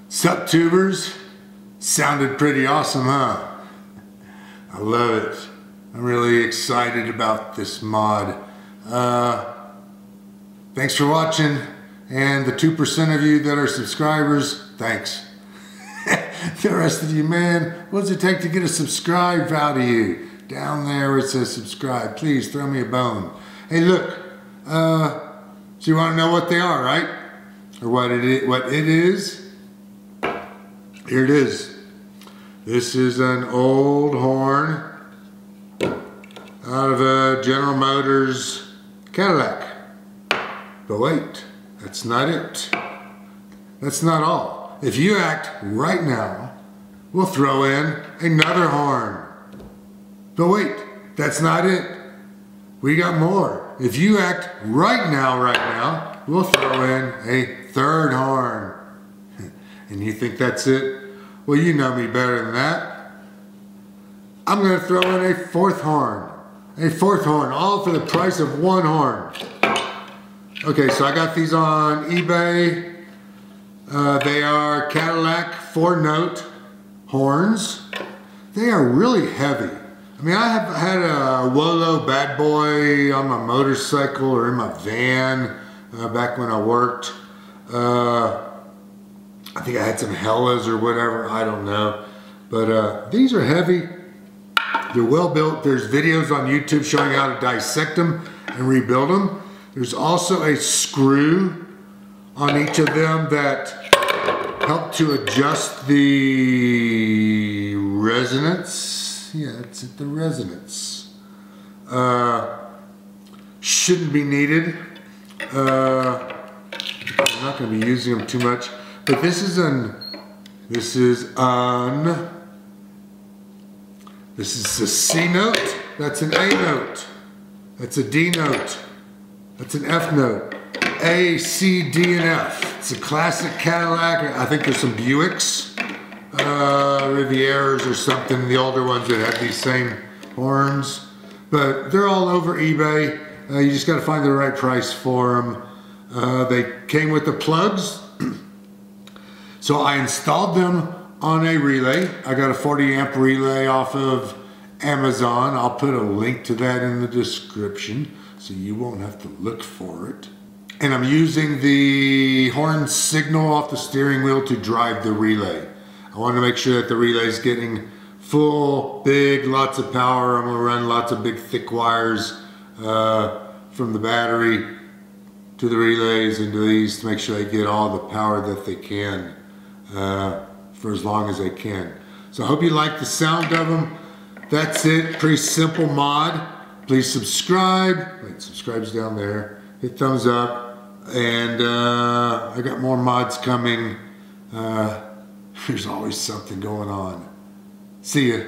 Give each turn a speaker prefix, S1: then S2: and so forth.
S1: Sup tubers? Sounded pretty awesome, huh? I love it. I'm really excited about this mod. Thanks for watching, and the 2% of you that are subscribers, thanks. The rest of you, man, what does it take to get a subscribe out of you? Down there where it says subscribe, please throw me a bone. Hey look, so you want to know what they are, right? Or what it is? Here it is. This is an old horn out of a General Motors Cadillac. But wait, that's not it. That's not all. If you act right now, we'll throw in another horn. But wait, that's not it. We got more. If you act right now, we'll throw in a third horn. And you think that's it? Well, you know me better than that. I'm going to throw in a fourth horn. A fourth horn, all for the price of one horn. Okay, so I got these on eBay. They are Cadillac 4-note horns. They are really heavy. I mean, I have had a Wolo bad boy on my motorcycle or in my van back when I worked. I think I had some Hellas or whatever, I don't know. But these are heavy. They're well built. There's videos on YouTube showing how to dissect them and rebuild them. There's also a screw on each of them that help to adjust the resonance. Yeah, it's at the resonance. Shouldn't be needed. I'm not going to be using them too much. But this is a C note, that's an A note, that's a D note, that's an F note, A, C, D, and F. It's a classic Cadillac. I think there's some Buicks, Rivieras or something, the older ones that have these same horns. But they're all over eBay. You just got to find the right price for them. They came with the plugs. So I installed them on a relay. I got a 40 amp relay off of Amazon. I'll put a link to that in the description so you won't have to look for it. And I'm using the horn signal off the steering wheel to drive the relay. I want to make sure that the relay is getting full, big, lots of power. I'm going to run lots of big thick wires from the battery to the relays into these to make sure they get all the power that they can. For as long as I can. So I hope you like the sound of them. That's it, pretty simple mod. Please subscribe. Wait, subscribe's down there. Hit thumbs up. And I got more mods coming. There's always something going on. See ya.